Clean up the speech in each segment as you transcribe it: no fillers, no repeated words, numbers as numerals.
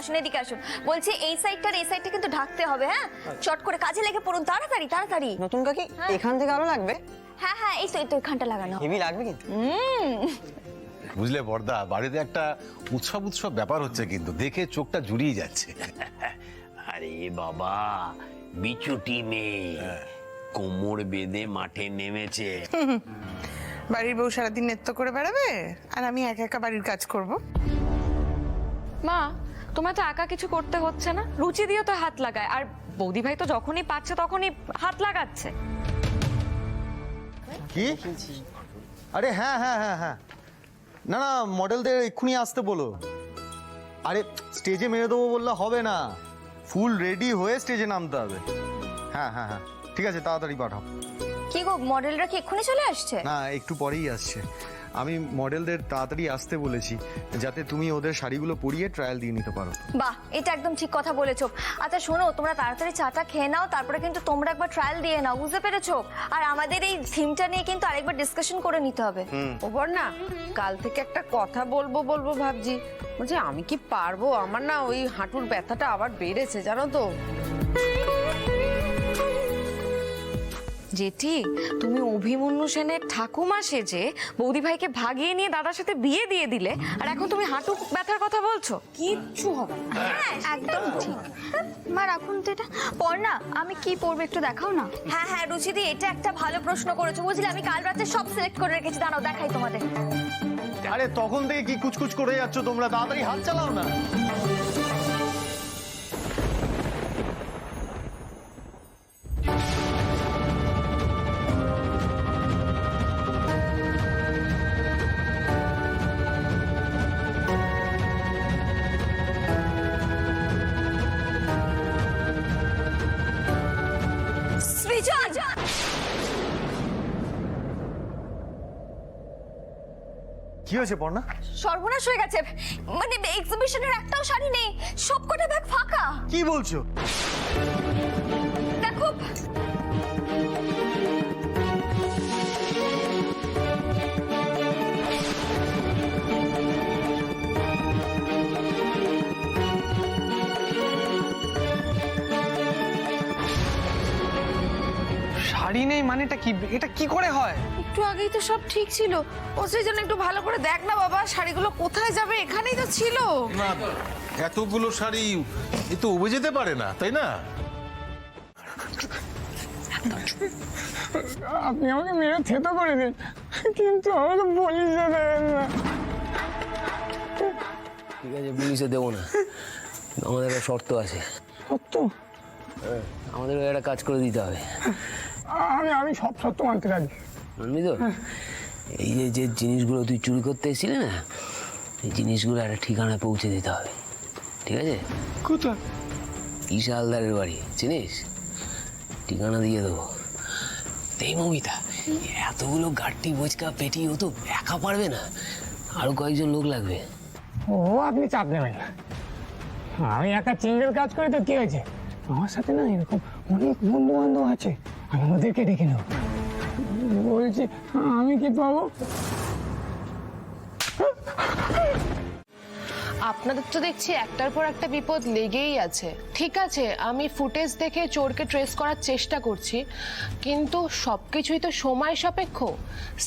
আসুন এদিকে আসুন। বলছি এই সাইডটার এই সাইডটা কিন্তু ঢাকতে হবে, হ্যাঁ? চট করে কাজে লেগে পড়ুন, তাড়াতাড়ি তাড়াতাড়ি। নতুন কাকি এখান থেকে আলো লাগবে? হ্যাঁ হ্যাঁ, এই তো এখানটা লাগানো। হেভি লাগবে কিন্তু। বুঝলে বর্দা, বাড়িতে একটা উৎসব উৎসব ব্যাপার হচ্ছে, কিন্তু দেখে চোখটা জুড়িয়ে যাচ্ছে। আরে বাবা, বিচুটি মেয়ে কোমর বেঁধে মাঠে নেমেছে। বাড়ির বউ সারাদিন নৃত্য করে বেড়াবে আর আমি একা একা বাড়ির কাজ করব। মা, তোমার তো একা কিছু করতে হচ্ছে না, রুচি দিয়ে তো হাত লাগায়, আর বৌদি ভাই তো যখনই পাচ্ছে তখনই হাত লাগাচ্ছে। কি? আরে হ্যাঁ হ্যাঁ হ্যাঁ হ্যাঁ, না না, মডেলদের এক্ষুনি আসতে বলো। আরে স্টেজে মেরে দেবো বললে হবে না, ফুল রেডি হয়ে স্টেজে নামতে হবে। হ্যাঁ হ্যাঁ হ্যাঁ, ঠিক আছে, তাড়াতাড়ি পাঠাও। কি গো, মডেলরা কি এক্ষুনি চলে আসছে? না, একটু পরেই আসছে। আমি মডেলদের তাড়াতাড়ি আসতে বলেছি, যাতে তুমি ওদের শাড়িগুলো পরিয়ে ট্রায়াল দিয়ে নিতে পারো। বাহ, এটা একদম ঠিক কথা বলেছো। আচ্ছা শোনো, তোমরা তাড়াতাড়ি চাটা খেয়ে নাও, তারপরে কিন্তু তোমরা একবার ট্রায়াল দিয়ে নাও, বুঝতে পেরেছো? আর আমাদের এই থিমটা নিয়ে কিন্তু আরেকবার ডিসকাশন করে নিতে হবে। ওপর না, কাল থেকে একটা কথা বলবো বলবো ভাবছি, বলছি আমি কি পারবো? আমার না ওই হাঁটুর ব্যথাটা আবার বেড়েছে, জানো তো। জেঠি, তুমি অভিমন্যু সেনের ঠাকুমা সেজে বৌদি ভাইকে ভাগিয়ে নিয়ে দাদার সাথে বিয়ে দিয়ে দিলে, আর এখন তুমি হাঁটু ব্যথার কথা বলছো? কিচ্ছু হবে না। হ্যাঁ একদম ঠিক। মা রাখুন তো এটা। পড়না, আমি কি পরবো একটু দেখাও না। হ্যাঁ হ্যাঁ রুচিদি, এটা একটা ভালো প্রশ্ন করেছো, বুঝলে? আমি কাল রাতে সব সিলেক্ট করে রেখেছি, দাঁড়াও দেখাই তোমাদের। আরে তখন থেকে কি কুচকুচ করে যাচ্ছ তোমরা? তাড়াতাড়ি হাত চালাও না। সৃজন! কি হয়েছে পর্ণা? সর্বনাশ হয়ে গেছে, মানে এক্সিবিশনের একটাও শাড়ি নেই, সবকটা ব্যাগ ফাঁকা। কি বলছো? দেখো, শাড়ি নেই মানেটা কি? এটা কি করে হয়? একটু আগেই তো সব ঠিক ছিল। ও সেই জন্য একটু ভালো করে দেখ না বাবা, শাড়িগুলো কোথায় যাবে? এখানেই তো ছিল। না, এতগুলো শাড়ি এ তো উবে যেতে পারে না, তাই না? আপনি আমাকে মেরে থেতো করে দিন, কিন্তু আমাকে পুলিশে দেবেন না। ঠিক আছে, পুলিশে দেবো না, আমাদের একটা শর্ত আছে। সত্য? আমাদের একটা কাজ করে দিতে হবে। আমি সব সত্য মানতে রাজি। মানবি তো? এই যে যে জিনিসগুলো তুই চুরি করতে এসেছিলি না, এই জিনিসগুলো একটা ঠিকানায় পৌঁছে দিতে হবে, ঠিক আছে? কোথায়? ঈশা হালদারের বাড়ি চিনিস? ঠিকানা দিয়ে দেবো। এই মমিতা, এতগুলো গাড়ি বোচকা পেটি ও তো একা পারবে না, আরো কয়েকজন লোক লাগবে। ও আপনি চাপ নেবেন না, আমি একা চিঙ্গেল কাজ করি তো কি হয়েছে? আমার সাথে না এরকম অনেক বন্ধু বান্ধব আছে, আমি ওদেরকে ডেকে নেব। বলছি আমি কি পাবো? আপনাদের তো দেখছি একটার পর একটা বিপদ লেগেই আছে। ঠিক আছে, আমি ফুটেজ দেখে চোরকে ট্রেস করার চেষ্টা করছি, কিন্তু সবকিছুই তো সময় সাপেক্ষ,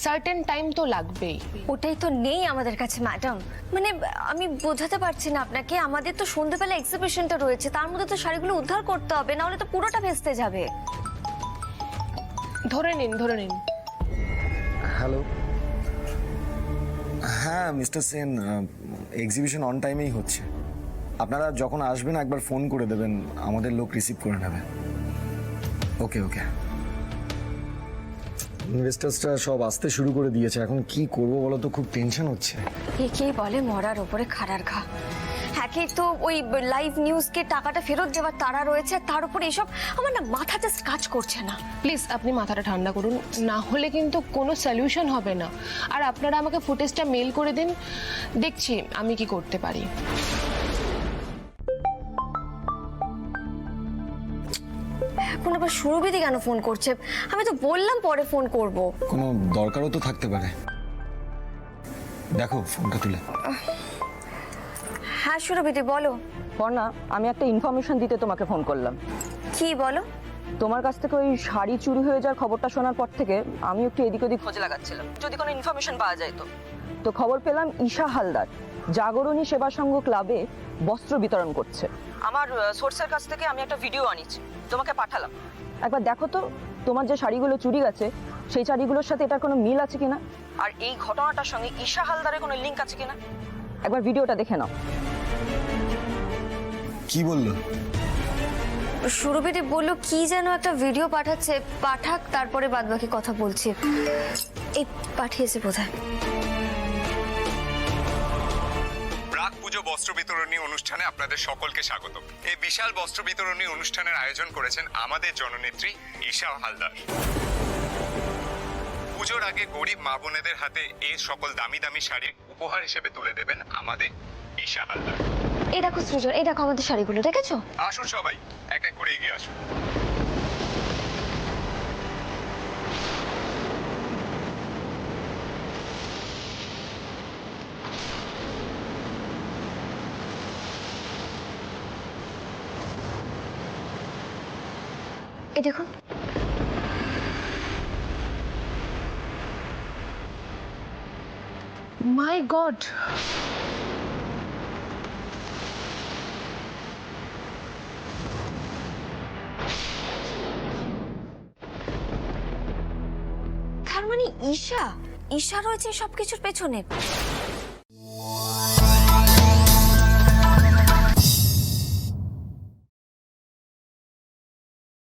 সার্টেন টাইম তো লাগবেই। ওটাই তো নেই আমাদের কাছে ম্যাডাম। মানে আমি বোঝাতে পারছি না আপনাকে, আমাদের তো সন্ধ্যেবেলা এক্সিবিশনটা রয়েছে, তার মধ্যে তো শাড়িগুলো উদ্ধার করতে হবে, না হলে তো পুরোটা ভেস্তে যাবে। ধরে নিন, ধরে নিন। হ্যালো, হ্যাঁ মিস্টার সেন, এক্সিবিশন অন টাইমেই হচ্ছে। আপনারা যখন আসবেন একবার ফোন করে দেবেন, আমাদের লোক রিসিভ করে নেবে। ওকে ওকে। ইনভেস্টার্সরা সব আসতে শুরু করে দিয়েছে, এখন কি করব বলো তো, খুব টেনশন হচ্ছে। একেই বলে মরার ওপরে খাড়ার ঘা। একেই তো ওই লাইভ নিউজকে টাকাটা ফেরত দেওয়ার তাড়া রয়েছে, তার উপর এসব, আমার না মাথা জাস্ট কাজ করছে না। প্লিজ আপনি মাথাটা ঠান্ডা করুন, না হলে কিন্তু কোনো সলিউশন হবে না। আর আপনারা আমাকে ফুটেজটা মেল করে দিন, দেখছি আমি কি করতে পারি। এখন আবার সুরভিদি কেন ফোন করছে? আমি তো বললাম পরে ফোন করব। কোনো দরকারও তো থাকতে পারে, দেখো ফোনটা তুলে। হ্যাঁ সুরভিদি বলো। পর্ণা, আমি একটা ইনফরমেশন দিতে তোমাকে ফোন করলাম। কি বলো? তোমার কাছ থেকে ওই শাড়ি চুরি হয়ে যাওয়ার খবরটা শোনার পর থেকে আমি একটু এদিক ওদিক খোঁজ লাগাচ্ছিলাম, যদি কোনো ইনফরমেশন পাওয়া যায় তো খবর পেলাম ঈশা হালদার জাগরণী সেবা সংঘ ক্লাবে বস্ত্র বিতরণ করছে। আমার সোর্সের কাছ থেকে আমি একটা ভিডিও আনিছি, তোমাকে পাঠালাম। একবার দেখো তো তোমার যে শাড়িগুলো চুরি গেছে সেই শাড়িগুলোর সাথে এটার কোনো মিল আছে কিনা, আর এই ঘটনাটার সঙ্গে ঈশা হালদারের কোনো লিঙ্ক আছে কিনা। একবার ভিডিওটা দেখে নাও। কি বললো? সুরভিদি বললো কি যেন একটা ভিডিও পাঠাচ্ছে, পাঠাক তারপরে বাদবাকি কথা বলছি। এই পাঠিয়েছে বোধহয়। প্রাক পুজো বস্ত্র বিতরণী অনুষ্ঠানে আপনাদের সকলকে স্বাগত। এই বিশাল বস্ত্র বিতরণী অনুষ্ঠানের আয়োজন করেছেন আমাদের জননেত্রী ঈশা হালদার। পুজোর আগে গরিব মা বোনেদের হাতে এই সকল দামি দামি শাড়ি উপহার হিসেবে তুলে দেবেন আমাদের ঈশা হালদার। এই দেখো সৃজন, এই দেখো আমাদের শাড়িগুলো, দেখেছো? আসুন সবাই এক এক করে এগিয়ে আসুন। এই দেখুন। মাই গড, তার মানে ঈশা রয়েছে সবকিছুর পেছনে।